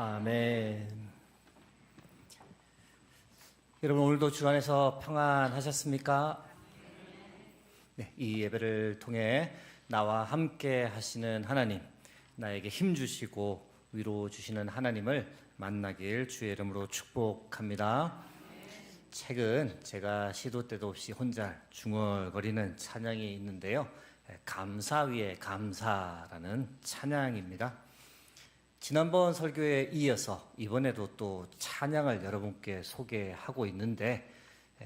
아멘. 여러분, 오늘도 주 안에서 평안하셨습니까? 네, 이 예배를 통해 나와 함께 하시는 하나님, 나에게 힘 주시고 위로 주시는 하나님을 만나길 주의 이름으로 축복합니다. 최근 제가 시도 때도 없이 혼자 중얼거리는 찬양이 있는데요, 감사 위에 감사라는 찬양입니다. 지난번 설교에 이어서 이번에도 또 찬양을 여러분께 소개하고 있는데,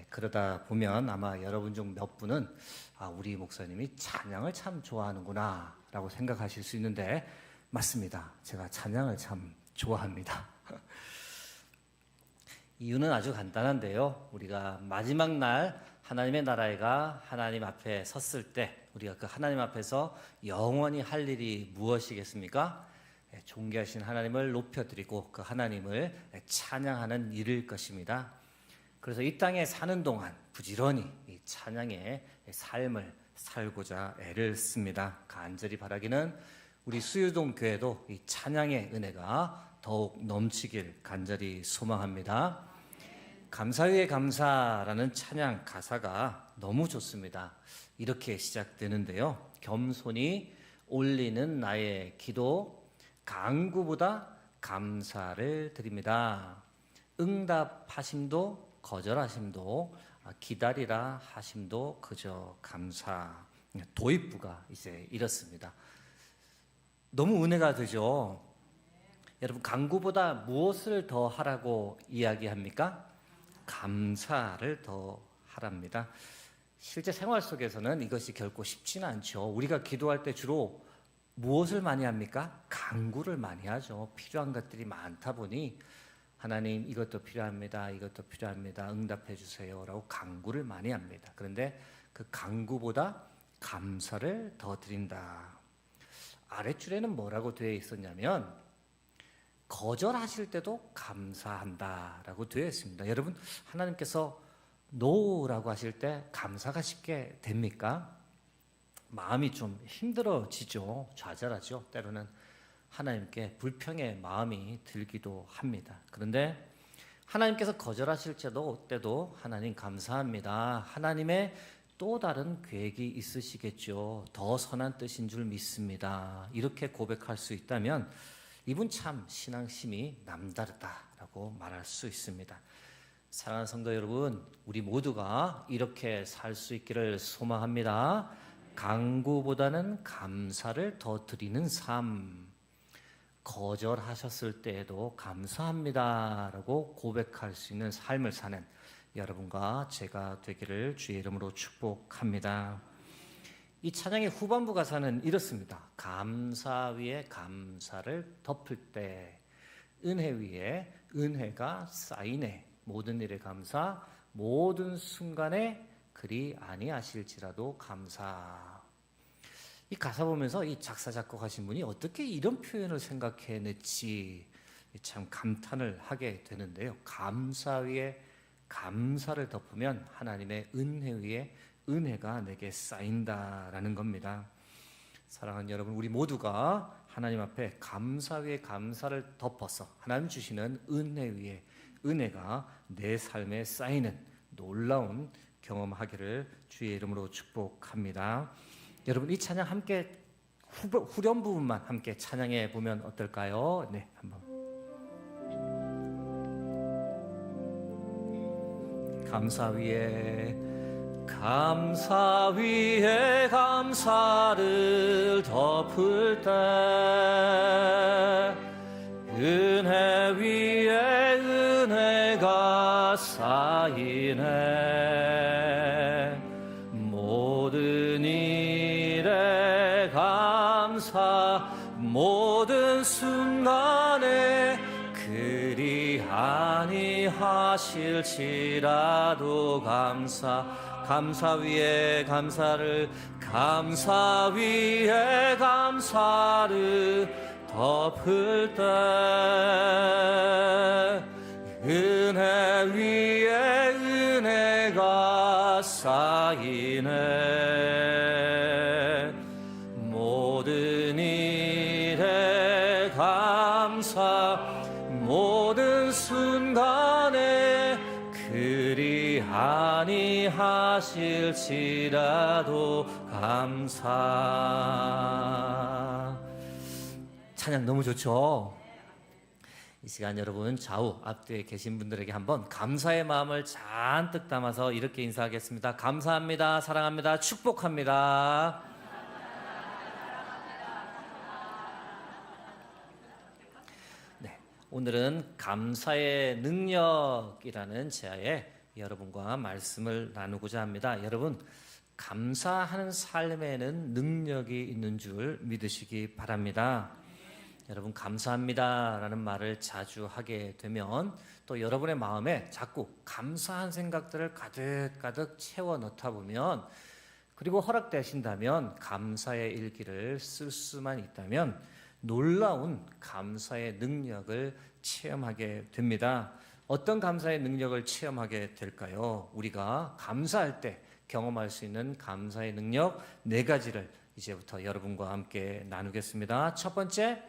그러다 보면 아마 여러분 중 몇 분은 우리 목사님이 찬양을 참 좋아하는구나 라고 생각하실 수 있는데, 맞습니다. 제가 찬양을 참 좋아합니다. 이유는 아주 간단한데요, 우리가 마지막 날 하나님의 나라에가 하나님 앞에 섰을 때 우리가 그 하나님 앞에서 영원히 할 일이 무엇이겠습니까? 존귀하신 하나님을 높여드리고 그 하나님을 찬양하는 일일 것입니다. 그래서 이 땅에 사는 동안 부지런히 이 찬양의 삶을 살고자 애를 씁니다. 간절히 바라기는 우리 수유동 교회도 이 찬양의 은혜가 더욱 넘치길 간절히 소망합니다. 감사 위에 감사라는 찬양 가사가 너무 좋습니다. 이렇게 시작되는데요, 겸손히 올리는 나의 기도, 간구보다 감사를 드립니다. 응답하심도 거절하심도 기다리라 하심도 그저 감사. 도입부가 이제 이렇습니다. 너무 은혜가 되죠. 여러분, 간구보다 무엇을 더 하라고 이야기합니까? 감사를 더 하랍니다. 실제 생활 속에서는 이것이 결코 쉽지는 않죠. 우리가 기도할 때 주로 무엇을 많이 합니까? 간구를 많이 하죠. 필요한 것들이 많다 보니 하나님 이것도 필요합니다, 이것도 필요합니다, 응답해 주세요 라고 간구를 많이 합니다. 그런데 그 간구보다 감사를 더 드린다. 아랫줄에는 뭐라고 되어 있었냐면 거절하실 때도 감사한다 라고 되어 있습니다. 여러분, 하나님께서 노라고 하실 때 감사가 쉽게 됩니까? 마음이 좀 힘들어지죠. 좌절하죠. 때로는 하나님께 불평의 마음이 들기도 합니다. 그런데 하나님께서 거절하실 때도 하나님 감사합니다, 하나님의 또 다른 계획이 있으시겠죠, 더 선한 뜻인 줄 믿습니다, 이렇게 고백할 수 있다면 이분 참 신앙심이 남다르다라고 말할 수 있습니다. 사랑하는 성도 여러분, 우리 모두가 이렇게 살 수 있기를 소망합니다. 간구보다는 감사를 더 드리는 삶, 거절하셨을 때에도 감사합니다 라고 고백할 수 있는 삶을 사는 여러분과 제가 되기를 주의 이름으로 축복합니다. 이 찬양의 후반부 가사는 이렇습니다. 감사 위에 감사를 덮을 때 은혜 위에 은혜가 쌓이네, 모든 일에 감사, 모든 순간에 그리 아니하실지라도 감사. 이 가사 보면서 이 작사 작곡하신 분이 어떻게 이런 표현을 생각해냈지 참 감탄을 하게 되는데요, 감사 위에 감사를 덮으면 하나님의 은혜 위에 은혜가 내게 쌓인다라는 겁니다. 사랑하는 여러분, 우리 모두가 하나님 앞에 감사 위에 감사를 덮어서 하나님 주시는 은혜 위에 은혜가 내 삶에 쌓이는 놀라운 경험하기를 주의 이름으로 축복합니다. 여러분, 이 찬양 함께 후렴 부분만 함께 찬양해 보면 어떨까요? 네, 한번. 감사 위에 감사를 덮을 때 은혜 위에 은혜가 쌓이네, 모든 일에 감사, 모든 순간에 그리 아니하실지라도 감사 위에 감사를 덮을 때 은혜 위에 은혜가 쌓이네, 모든 일에 감사, 모든 순간에 그리 아니하실지라도 감사. 찬양 너무 좋죠? 이 시간 여러분 좌우 앞뒤에 계신 분들에게 한번 감사의 마음을 잔뜩 담아서 이렇게 인사하겠습니다. 감사합니다. 사랑합니다. 축복합니다. 네, 오늘은 감사의 능력이라는 제하에 여러분과 말씀을 나누고자 합니다. 여러분, 감사하는 삶에는 능력이 있는 줄 믿으시기 바랍니다. 여러분, 감사합니다 라는 말을 자주 하게 되면 또 여러분의 마음에 자꾸 감사한 생각들을 가득가득 채워 넣다 보면, 그리고 허락되신다면 감사의 일기를 쓸 수만 있다면 놀라운 감사의 능력을 체험하게 됩니다. 어떤 감사의 능력을 체험하게 될까요? 우리가 감사할 때 경험할 수 있는 감사의 능력 4가지를 이제부터 여러분과 함께 나누겠습니다. 첫 번째,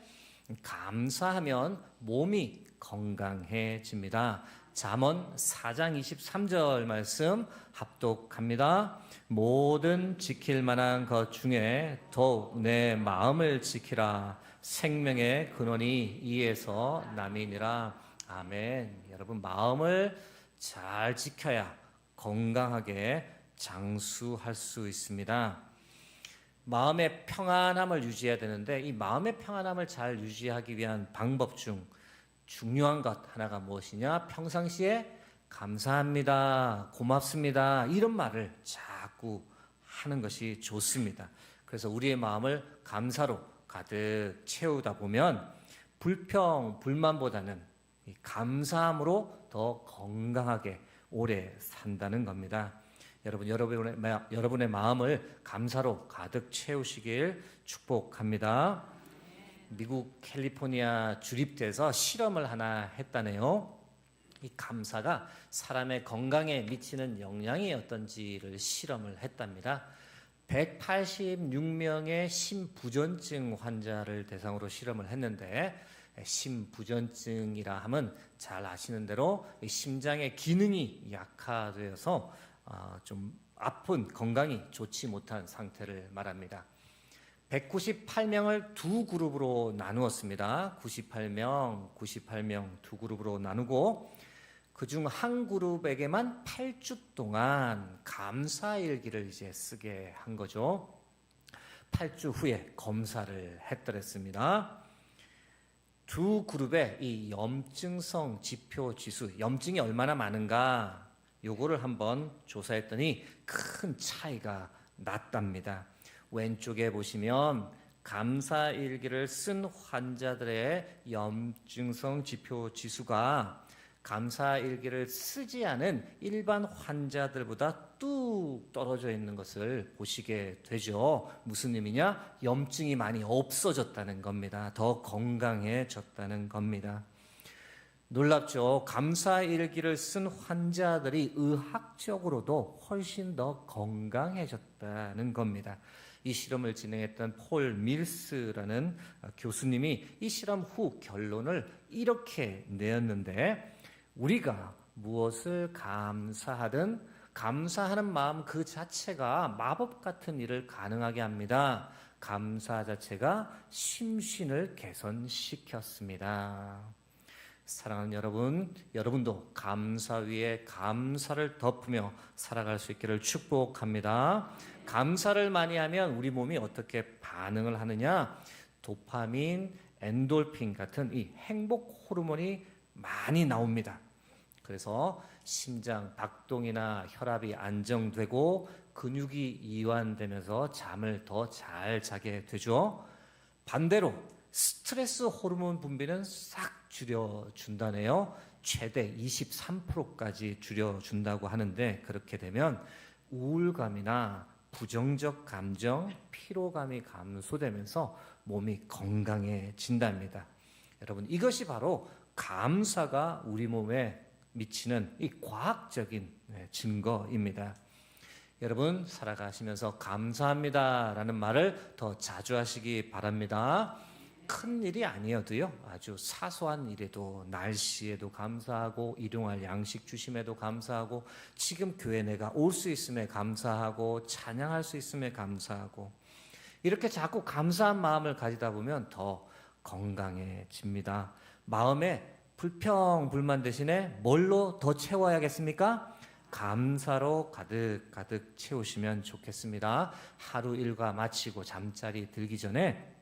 감사하면 몸이 건강해집니다. 잠언 4장 23절 말씀 합독합니다. 모든 지킬 만한 것 중에 더욱 내 마음을 지키라. 생명의 근원이 이에서 남이니라. 아멘. 여러분, 마음을 잘 지켜야 건강하게 장수할 수 있습니다. 마음의 평안함을 유지해야 되는데, 이 마음의 평안함을 잘 유지하기 위한 방법 중 중요한 것 하나가 무엇이냐? 평상시에 감사합니다, 고맙습니다 이런 말을 자꾸 하는 것이 좋습니다. 그래서 우리의 마음을 감사로 가득 채우다 보면 불평, 불만보다는 이 감사함으로 더 건강하게 오래 산다는 겁니다. 여러분, 여러분의 마음을 감사로 가득 채우시길 축복합니다. 미국 캘리포니아 주립대에서 실험을 하나 했다네요. 이 감사가 사람의 건강에 미치는 영향이 어떤지를 실험을 했답니다. 186명의 심부전증 환자를 대상으로 실험을 했는데, 심부전증이라 하면 잘 아시는 대로 심장의 기능이 약화되어서 좀 아픈, 건강이 좋지 못한 상태를 말합니다. 198명을 두 그룹으로 나누었습니다. 98명 두 그룹으로 나누고 그중 한 그룹에게만 8주 동안 감사일기를 이제 쓰게 한 거죠. 8주 후에 검사를 했더랬습니다. 두 그룹의 이 염증성 지표 지수, 염증이 얼마나 많은가, 요거를 한번 조사했더니 큰 차이가 났답니다. 왼쪽에 보시면 감사일기를 쓴 환자들의 염증성 지표 지수가 감사일기를 쓰지 않은 일반 환자들보다 뚝 떨어져 있는 것을 보시게 되죠. 무슨 의미냐? 염증이 많이 없어졌다는 겁니다. 더 건강해졌다는 겁니다. 놀랍죠? 감사일기를 쓴 환자들이 의학적으로도 훨씬 더 건강해졌다는 겁니다. 이 실험을 진행했던 폴 밀스라는 교수님이 이 실험 후 결론을 이렇게 내었는데, 우리가 무엇을 감사하든 감사하는 마음 그 자체가 마법 같은 일을 가능하게 합니다. 감사 자체가 심신을 개선시켰습니다. 사랑하는 여러분, 여러분도 감사 위에 감사를 덮으며 살아갈 수 있기를 축복합니다. 감사를 많이 하면 우리 몸이 어떻게 반응을 하느냐? 도파민, 엔돌핀 같은 이 행복 호르몬이 많이 나옵니다. 그래서 심장 박동이나 혈압이 안정되고 근육이 이완되면서 잠을 더 잘 자게 되죠. 반대로 스트레스 호르몬 분비는 싹 줄여준다네요. 최대 23%까지 줄여준다고 하는데, 그렇게 되면 우울감이나 부정적 감정, 피로감이 감소되면서 몸이 건강해진답니다. 여러분, 이것이 바로 감사가 우리 몸에 미치는 이 과학적인 증거입니다. 여러분, 살아가시면서 감사합니다 라는 말을 더 자주 하시기 바랍니다. 큰 일이 아니어도요, 아주 사소한 일에도, 날씨에도 감사하고, 일용할 양식 주심에도 감사하고, 지금 교회 내가 올 수 있음에 감사하고, 찬양할 수 있음에 감사하고, 이렇게 자꾸 감사한 마음을 가지다 보면 더 건강해집니다. 마음에 불평불만 대신에 뭘로 더 채워야겠습니까? 감사로 가득 채우시면 좋겠습니다. 하루 일과 마치고 잠자리 들기 전에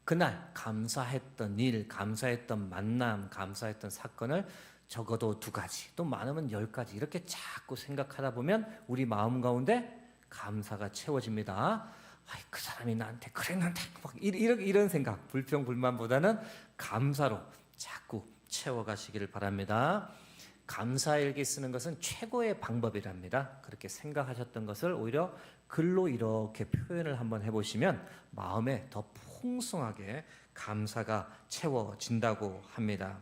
그날 감사했던 일, 감사했던 만남, 감사했던 사건을 적어도 2가지, 또 많으면 10가지 이렇게 자꾸 생각하다 보면 우리 마음 가운데 감사가 채워집니다. 아이, 그 사람이 나한테 그랬는데 막 이런 생각, 불평불만보다는 감사로 자꾸 채워가시기를 바랍니다. 감사일기 쓰는 것은 최고의 방법이랍니다. 그렇게 생각하셨던 것을 오히려 글로 이렇게 표현을 한번 해보시면 마음에 더 풍성하게 감사가 채워진다고 합니다.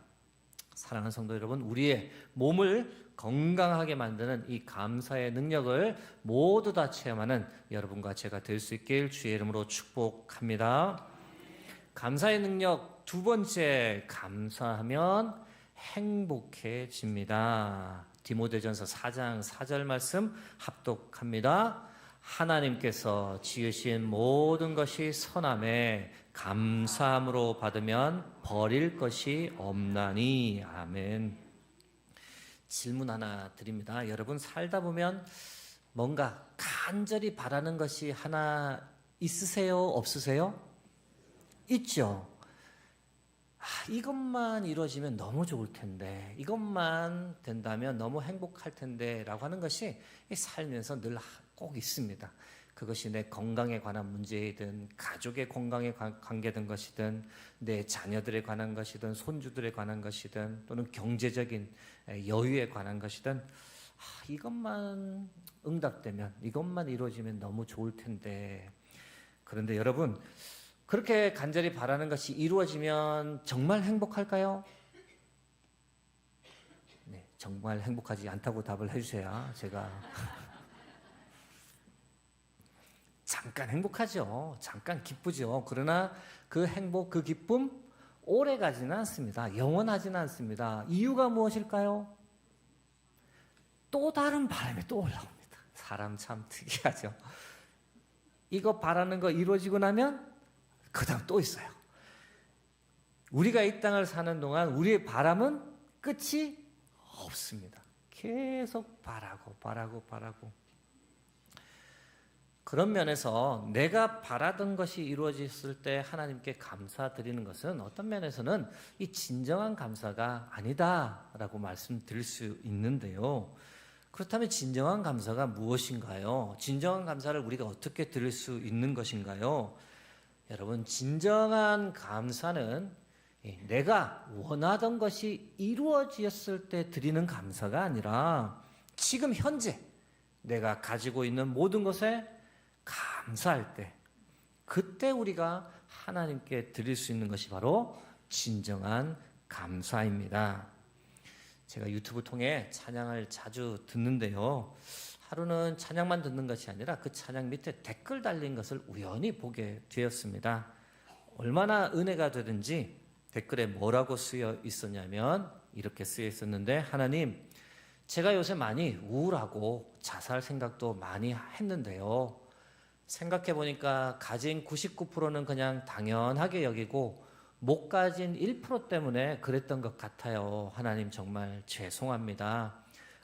사랑하는 성도 여러분, 우리의 몸을 건강하게 만드는 이 감사의 능력을 모두 다 체험하는 여러분과 제가 될 수 있길 주의 이름으로 축복합니다. 감사의 능력 2번째, 감사하면 행복해집니다. 디모데전서 4장 4절 말씀 합독합니다. 하나님께서 지으신 모든 것이 선함에 감사함으로 받으면 버릴 것이 없나니. 아멘. 질문 하나 드립니다. 여러분 살다 보면 뭔가 간절히 바라는 것이 하나 있으세요? 없으세요? 있죠. 이것만 이루어지면 너무 좋을 텐데, 이것만 된다면 너무 행복할 텐데 라고 하는 것이 살면서 늘 꼭 있습니다. 그것이 내 건강에 관한 문제이든, 가족의 건강에 관계된 것이든, 내 자녀들에 관한 것이든, 손주들에 관한 것이든, 또는 경제적인 여유에 관한 것이든, 이것만 응답되면, 이것만 이루어지면 너무 좋을 텐데. 그런데 여러분, 그렇게 간절히 바라는 것이 이루어지면 정말 행복할까요? 네, 정말 행복하지 않다고 답을 해주셔야 제가 잠깐 행복하죠. 잠깐 기쁘죠. 그러나 그 행복, 그 기쁨 오래 가지는 않습니다. 영원하지는 않습니다. 이유가 무엇일까요? 또 다른 바람이 또 올라옵니다. 사람 참 특이하죠. 이거 바라는 거 이루어지고 나면 그 다음 또 있어요. 우리가 이 땅을 사는 동안 우리의 바람은 끝이 없습니다. 계속 바라고. 그런 면에서 내가 바라던 것이 이루어졌을 때 하나님께 감사드리는 것은 어떤 면에서는 이 진정한 감사가 아니다라고 말씀드릴 수 있는데요. 그렇다면 진정한 감사가 무엇인가요? 진정한 감사를 우리가 어떻게 드릴 수 있는 것인가요? 여러분, 진정한 감사는 내가 원하던 것이 이루어졌을 때 드리는 감사가 아니라 지금 현재 내가 가지고 있는 모든 것에 감사할 때, 그때 우리가 하나님께 드릴 수 있는 것이 바로 진정한 감사입니다. 제가 유튜브 통해 찬양을 자주 듣는데요. 하루는 찬양만 듣는 것이 아니라 그 찬양 밑에 댓글 달린 것을 우연히 보게 되었습니다. 얼마나 은혜가 되든지 댓글에 뭐라고 쓰여 있었냐면 이렇게 쓰여 있었는데, 하나님, 제가 요새 많이 우울하고 자살 생각도 많이 했는데요. 생각해 보니까 가진 99%는 그냥 당연하게 여기고 못 가진 1% 때문에 그랬던 것 같아요. 하나님, 정말 죄송합니다.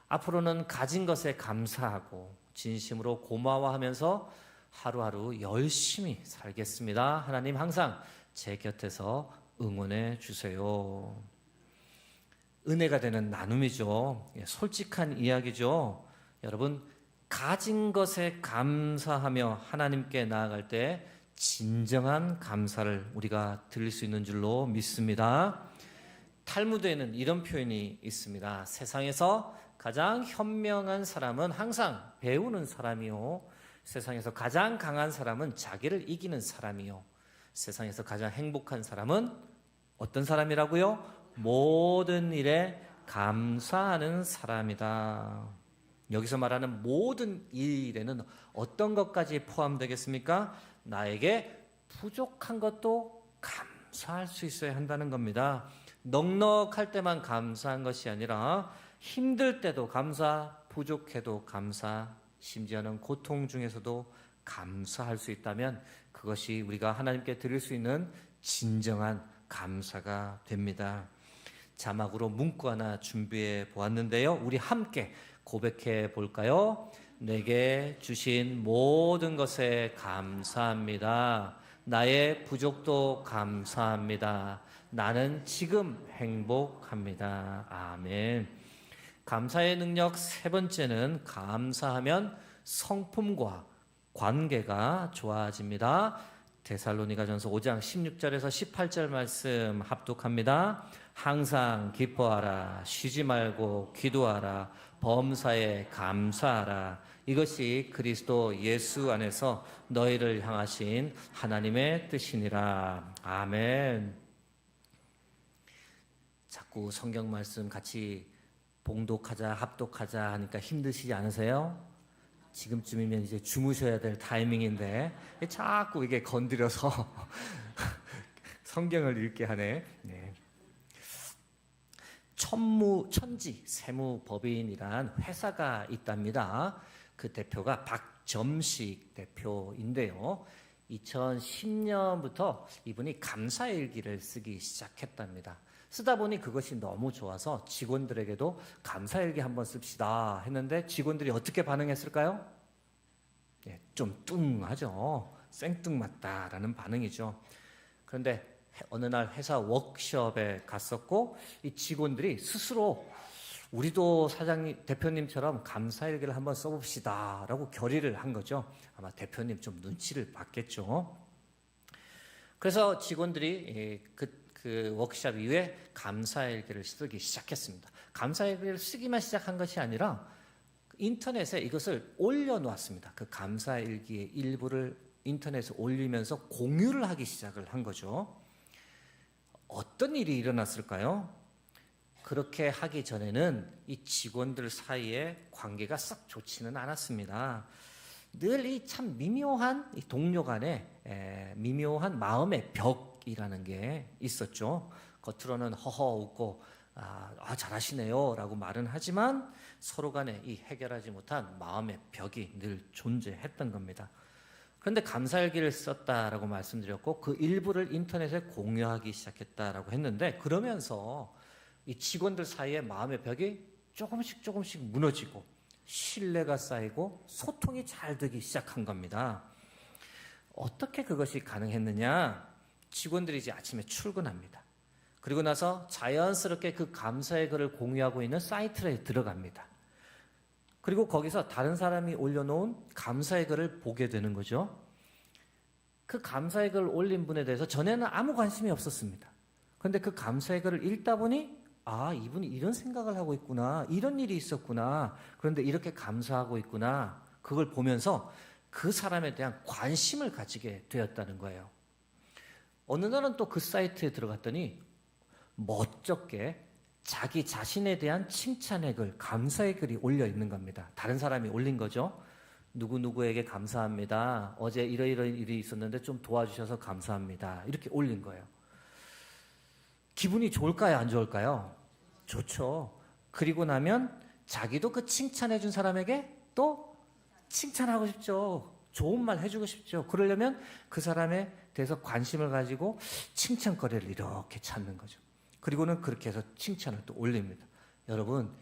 앞으로는 가진 것에 감사하고 진심으로 고마워하면서 하루하루 열심히 살겠습니다. 하나님, 항상 제 곁에서 응원해 주세요. 은혜가 되는 나눔이죠. 솔직한 이야기죠. 여러분, 가진 것에 감사하며 하나님께 나아갈 때 진정한 감사를 우리가 드릴 수 있는 줄로 믿습니다. 탈무드에는 이런 표현이 있습니다. 세상에서 가장 현명한 사람은 항상 배우는 사람이요, 세상에서 가장 강한 사람은 자기를 이기는 사람이요, 세상에서 가장 행복한 사람은 어떤 사람이라고요? 모든 일에 감사하는 사람이다. 여기서 말하는 모든 일에는 어떤 것까지 포함되겠습니까? 나에게 부족한 것도 감사할 수 있어야 한다는 겁니다. 넉넉할 때만 감사한 것이 아니라 힘들 때도 감사, 부족해도 감사, 심지어는 고통 중에서도 감사할 수 있다면 그것이 우리가 하나님께 드릴 수 있는 진정한 감사가 됩니다. 자막으로 문구 하나 준비해 보았는데요. 우리 함께 고백해 볼까요? 내게 주신 모든 것에 감사합니다. 나의 부족도 감사합니다. 나는 지금 행복합니다. 아멘. 감사의 능력 세 번째는 감사하면 성품과 관계가 좋아집니다. 데살로니가전서 5장 16절에서 18절 말씀 합독합니다. 항상 기뻐하라, 쉬지 말고 기도하라, 범사에 감사하라. 이것이 그리스도 예수 안에서 너희를 향하신 하나님의 뜻이니라. 아멘. 자꾸 성경 말씀 같이 봉독하자, 합독하자 하니까 힘드시지 않으세요? 지금쯤이면 이제 주무셔야 될 타이밍인데 자꾸 이게 건드려서 성경을 읽게 하네. 네. 천지 세무법인이란 회사가 있답니다. 그 대표가 박점식 대표인데요. 2010년부터 이분이 감사일기를 쓰기 시작했답니다. 쓰다 보니 그것이 너무 좋아서 직원들에게도 감사일기 한번 씁시다 했는데 직원들이 어떻게 반응했을까요? 예, 좀 뚱하죠. 생뚱맞다라는 반응이죠. 그런데 어느 날 회사 워크숍에 갔었고 이 직원들이 스스로 우리도 사장님, 대표님처럼 감사일기를 한번 써봅시다 라고 결의를 한 거죠. 아마 대표님 좀 눈치를 봤겠죠. 그래서 직원들이 그 워크숍 이후에 감사일기를 쓰기 시작했습니다. 감사일기를 쓰기만 시작한 것이 아니라 인터넷에 이것을 올려놓았습니다. 그 감사일기의 일부를 인터넷에 올리면서 공유를 하기 시작을 한 거죠. 어떤 일이 일어났을까요? 그렇게 하기 전에는 이 직원들 사이에 관계가 썩 좋지는 않았습니다. 늘 이 참 미묘한 이 동료 간에 미묘한 마음의 벽이라는 게 있었죠. 겉으로는 허허 웃고 잘하시네요 라고 말은 하지만 서로 간에 이 해결하지 못한 마음의 벽이 늘 존재했던 겁니다. 그런데 감사일기를 썼다라고 말씀드렸고 그 일부를 인터넷에 공유하기 시작했다라고 했는데 그러면서 이 직원들 사이에 마음의 벽이 조금씩 무너지고 신뢰가 쌓이고 소통이 잘 되기 시작한 겁니다. 어떻게 그것이 가능했느냐? 직원들이 이제 아침에 출근합니다. 그리고 나서 자연스럽게 그 감사의 글을 공유하고 있는 사이트에 들어갑니다. 그리고 거기서 다른 사람이 올려놓은 감사의 글을 보게 되는 거죠. 그 감사의 글을 올린 분에 대해서 전에는 아무 관심이 없었습니다. 그런데 그 감사의 글을 읽다 보니 이분이 이런 생각을 하고 있구나. 이런 일이 있었구나. 그런데 이렇게 감사하고 있구나. 그걸 보면서 그 사람에 대한 관심을 가지게 되었다는 거예요. 어느 날은 또 그 사이트에 들어갔더니 멋쩍게 자기 자신에 대한 칭찬의 글, 감사의 글이 올려 있는 겁니다. 다른 사람이 올린 거죠. 누구누구에게 감사합니다. 어제 이러이러한 일이 있었는데 좀 도와주셔서 감사합니다. 이렇게 올린 거예요. 기분이 좋을까요? 안 좋을까요? 좋죠. 그리고 나면 자기도 그 칭찬해 준 사람에게 또 칭찬하고 싶죠. 좋은 말 해주고 싶죠. 그러려면 그 사람에 대해서 관심을 가지고 칭찬거리를 이렇게 찾는 거죠. 그리고는 그렇게 해서 칭찬을 또 올립니다. 여러분,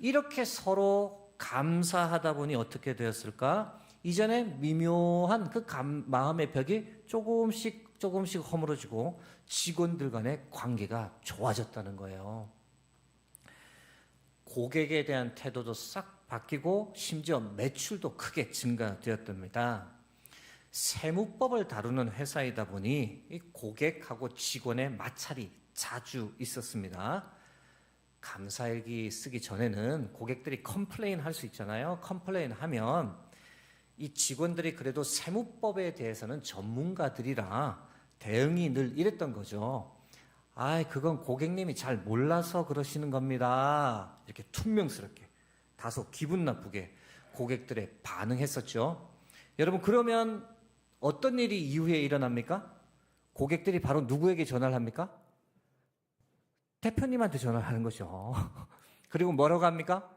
이렇게 서로 감사하다 보니 어떻게 되었을까? 이전에 미묘한 그 마음의 벽이 조금씩 허물어지고 직원들 간의 관계가 좋아졌다는 거예요. 고객에 대한 태도도 싹 바뀌고 심지어 매출도 크게 증가되었답니다. 세무법을 다루는 회사이다 보니 이 고객하고 직원의 마찰이 자주 있었습니다. 감사일기 쓰기 전에는 고객들이 컴플레인 할 수 있잖아요. 컴플레인 하면 이 직원들이 그래도 세무법에 대해서는 전문가들이라 대응이 늘 이랬던 거죠. 그건 고객님이 잘 몰라서 그러시는 겁니다. 이렇게 퉁명스럽게, 다소 기분 나쁘게 고객들의 반응했었죠. 여러분, 그러면 어떤 일이 이후에 일어납니까? 고객들이 바로 누구에게 전화를 합니까? 대표님한테 전화를 하는 거죠. 그리고 뭐라고 합니까?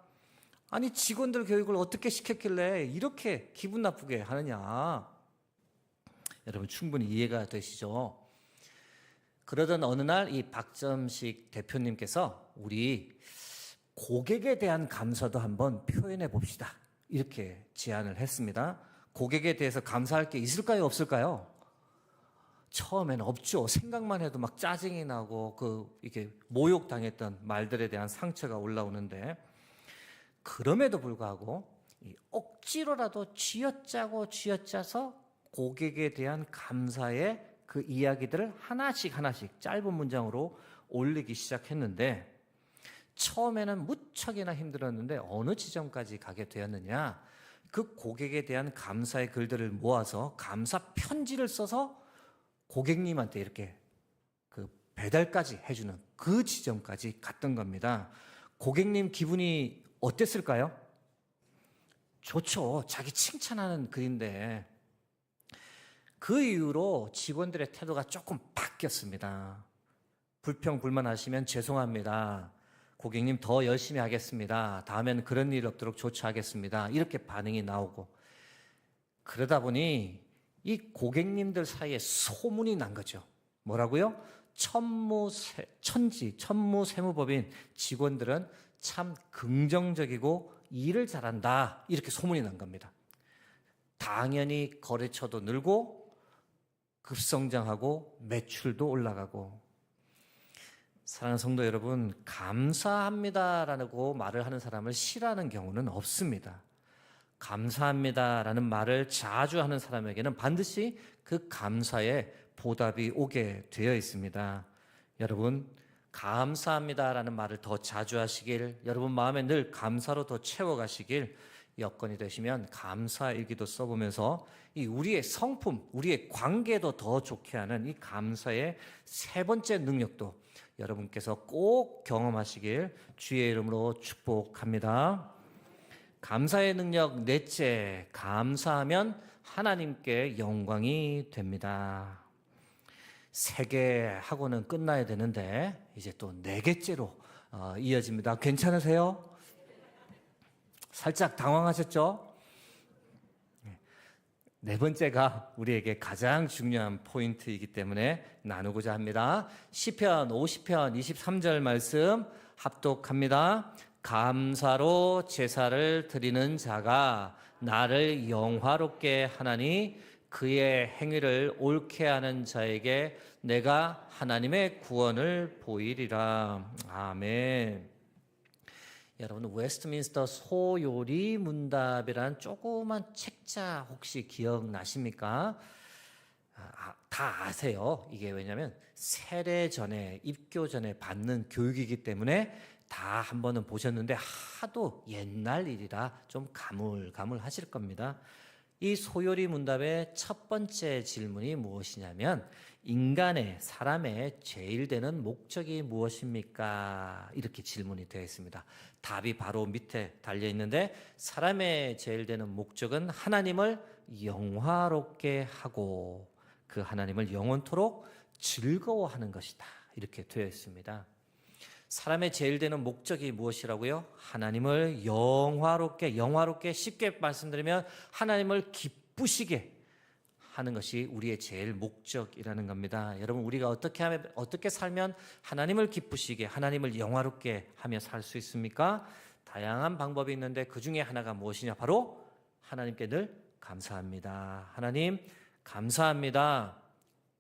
아니, 직원들 교육을 어떻게 시켰길래 이렇게 기분 나쁘게 하느냐. 여러분 충분히 이해가 되시죠? 그러던 어느 날 이 박점식 대표님께서 우리 고객에 대한 감사도 한번 표현해 봅시다. 이렇게 제안을 했습니다. 고객에 대해서 감사할 게 있을까요? 없을까요? 처음에는 없죠. 생각만 해도 막 짜증이 나고 이게 모욕당했던 말들에 대한 상처가 올라오는데, 그럼에도 불구하고 억지로라도 쥐어짜서 고객에 대한 감사의 그 이야기들을 하나씩 짧은 문장으로 올리기 시작했는데, 처음에는 무척이나 힘들었는데 어느 지점까지 가게 되었느냐, 그 고객에 대한 감사의 글들을 모아서 감사 편지를 써서 고객님한테 이렇게 그 배달까지 해주는 그 지점까지 갔던 겁니다. 고객님 기분이 어땠을까요? 좋죠. 자기 칭찬하는 글인데. 그 이후로 직원들의 태도가 조금 바뀌었습니다. 불평불만하시면 죄송합니다. 고객님 더 열심히 하겠습니다. 다음에는 그런 일 없도록 조처하겠습니다. 이렇게 반응이 나오고, 그러다 보니 이 고객님들 사이에 소문이 난 거죠. 뭐라고요? 천무세무법인 직원들은 참 긍정적이고 일을 잘한다. 이렇게 소문이 난 겁니다. 당연히 거래처도 늘고 급성장하고 매출도 올라가고. 사랑하는 성도 여러분, 감사합니다라고 말을 하는 사람을 싫어하는 경우는 없습니다. 감사합니다라는 말을 자주 하는 사람에게는 반드시 그 감사의 보답이 오게 되어 있습니다. 여러분, 감사합니다라는 말을 더 자주 하시길, 여러분 마음에 늘 감사로 더 채워가시길, 여건이 되시면 감사일기도 써보면서 이 우리의 성품, 우리의 관계도 더 좋게 하는 이 감사의 세 번째 능력도 여러분께서 꼭 경험하시길 주의 이름으로 축복합니다. 감사의 능력 넷째, 감사하면 하나님께 영광이 됩니다. 세 개 하고는 끝나야 되는데 이제 또 네 개째로 이어집니다. 괜찮으세요? 살짝 당황하셨죠? 네 번째가 우리에게 가장 중요한 포인트이기 때문에 나누고자 합니다. 시편 50편 23절 말씀 합독합니다. 감사로 제사를 드리는 자가 나를 영화롭게 하나니 그의 행위를 옳게 하는 자에게 내가 하나님의 구원을 보이리라. 아멘. 여러분, 웨스트민스터 소요리 문답이라는 조그만 책자 혹시 기억나십니까? 다 아세요. 이게 왜냐하면 세례 전에, 입교 전에 받는 교육이기 때문에 다 한 번은 보셨는데 하도 옛날 일이라 좀 가물가물하실 겁니다. 이 소요리 문답의 첫 번째 질문이 무엇이냐면, 사람의 제일 되는 목적이 무엇입니까? 이렇게 질문이 되어 있습니다. 답이 바로 밑에 달려 있는데, 사람의 제일 되는 목적은 하나님을 영화롭게 하고 그 하나님을 영원토록 즐거워하는 것이다. 이렇게 되어 있습니다. 사람의 제일 되는 목적이 무엇이라고요? 하나님을 영화롭게 쉽게 말씀드리면 하나님을 기쁘시게 하는 것이 우리의 제일 목적이라는 겁니다. 여러분, 우리가 어떻게 살면 하나님을 기쁘시게, 하나님을 영화롭게 하며 살 수 있습니까? 다양한 방법이 있는데 그 중에 하나가 무엇이냐? 바로 하나님께 늘 감사합니다. 하나님 감사합니다.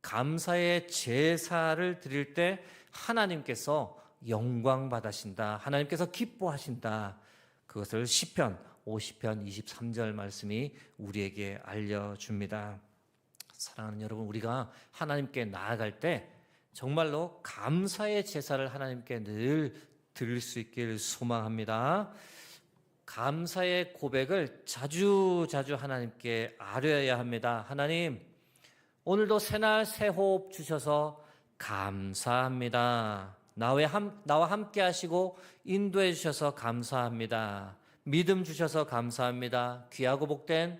감사의 제사를 드릴 때 하나님께서 영광 받으신다. 하나님께서 기뻐하신다. 그것을 시편 50편 23절 말씀이 우리에게 알려줍니다. 사랑하는 여러분, 우리가 하나님께 나아갈 때 정말로 감사의 제사를 하나님께 늘 드릴 수 있길 소망합니다. 감사의 고백을 자주 하나님께 아뢰어야 합니다. 하나님, 오늘도 새날 새 호흡 주셔서 감사합니다. 나와 함께 하시고 인도해 주셔서 감사합니다. 믿음 주셔서 감사합니다. 귀하고 복된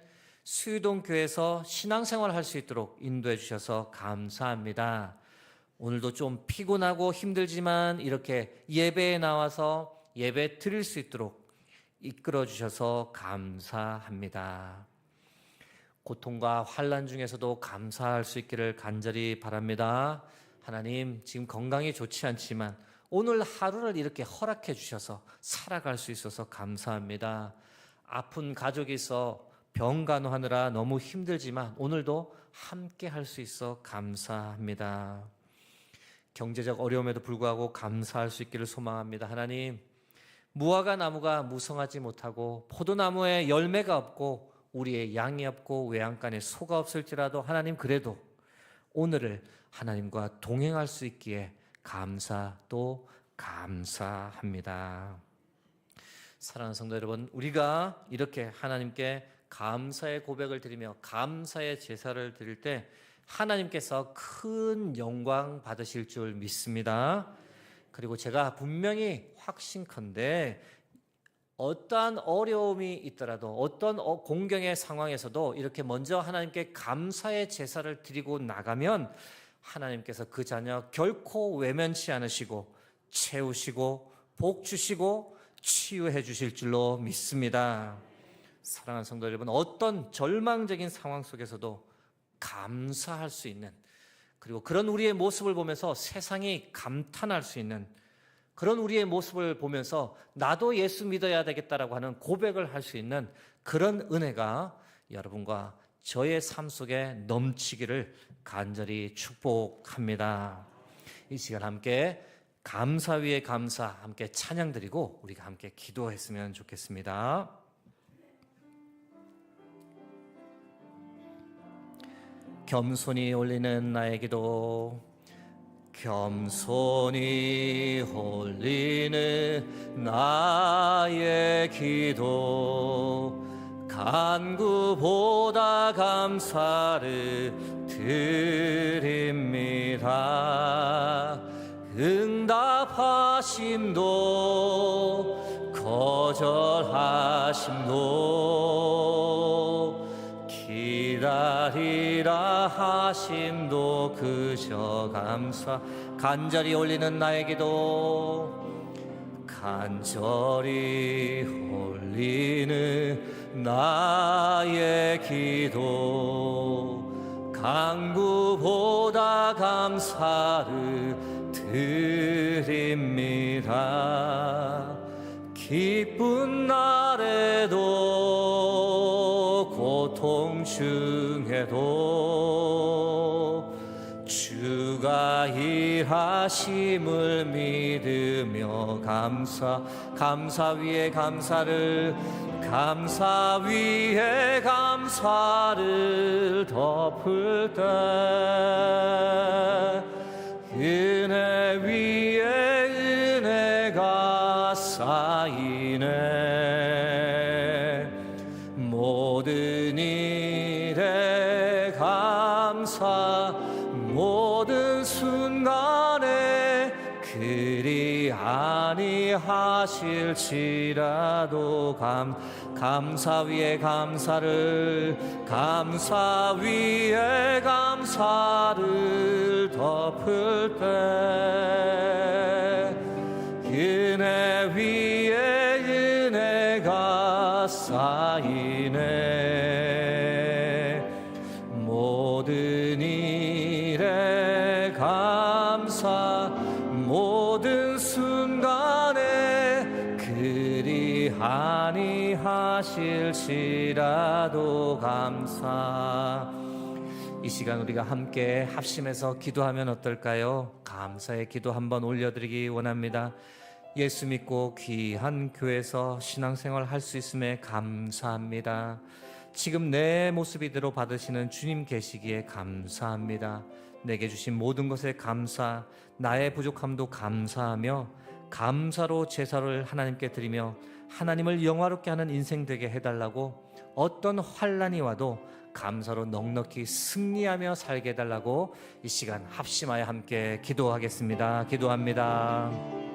수유동 교회에서 신앙생활 할 수 있도록 인도해 주셔서 감사합니다. 오늘도 좀 피곤하고 힘들지만 이렇게 예배에 나와서 예배 드릴 수 있도록 이끌어 주셔서 감사합니다. 고통과 환난 중에서도 감사할 수 있기를 간절히 바랍니다. 하나님, 지금 건강이 좋지 않지만 오늘 하루를 이렇게 허락해 주셔서 살아갈 수 있어서 감사합니다. 아픈 가족이 있어 병간호하느라 너무 힘들지만 오늘도 함께 할 수 있어 감사합니다. 경제적 어려움에도 불구하고 감사할 수 있기를 소망합니다. 하나님, 무화과 나무가 무성하지 못하고 포도나무에 열매가 없고 우리의 양이 없고 외양간에 소가 없을지라도 하나님, 그래도 오늘을 하나님과 동행할 수 있기에 감사 또 감사합니다. 사랑하는 성도 여러분, 우리가 이렇게 하나님께 감사의 고백을 드리며 감사의 제사를 드릴 때 하나님께서 큰 영광 받으실 줄 믿습니다. 그리고 제가 분명히 확신컨대 어떠한 어려움이 있더라도 어떤 공경의 상황에서도 이렇게 먼저 하나님께 감사의 제사를 드리고 나가면 하나님께서 그 자녀 결코 외면치 않으시고 채우시고 복 주시고 치유해 주실 줄로 믿습니다. 사랑하는 성도 여러분, 어떤 절망적인 상황 속에서도 감사할 수 있는, 그리고 그런 우리의 모습을 보면서 세상이 감탄할 수 있는, 그런 우리의 모습을 보면서 나도 예수 믿어야 되겠다라고 하는 고백을 할 수 있는 그런 은혜가 여러분과 저의 삶 속에 넘치기를 간절히 축복합니다. 이 시간 함께 감사 위에 감사, 함께 찬양 드리고 우리가 함께 기도했으면 좋겠습니다. 겸손히 올리는 나의 기도, 겸손히 올리는 나의 기도, 간구보다 감사를 드립니다. 응답하심도 거절하심도 기다리라 하심도 그저 감사. 간절히 올리는 나의 기도, 간절히 올리는 나의 기도, 간구보다 감사를 드립니다. 기쁜 날에도 고통 중에도 주가 일하심을 믿으며 감사 위에 감사를, 감사 위에 감사를 덮을 때 은혜 위에 은혜가 쌓이네. 모든 일에 감사, 모든 순간에 그리 아니하실지라도 감사 위에 감사를, 감사 위에 감사를 덮을 때 은혜 위에 은혜가 쌓이네. 모든 일에 감사, 모든 순간에 그리 아니하실지라도 감사. 이 시간 우리가 함께 합심해서 기도하면 어떨까요? 감사의 기도 한번 올려드리기 원합니다. 예수 믿고 귀한 교회에서 신앙생활 할 수 있음에 감사합니다. 지금 내 모습 이대로 받으시는 주님 계시기에 감사합니다. 내게 주신 모든 것에 감사, 나의 부족함도 감사하며 감사로 제사를 하나님께 드리며 하나님을 영화롭게 하는 인생 되게 해달라고, 어떤 환난이 와도 감사로 넉넉히 승리하며 살게 해달라고 이 시간 합심하여 함께 기도하겠습니다. 기도합니다.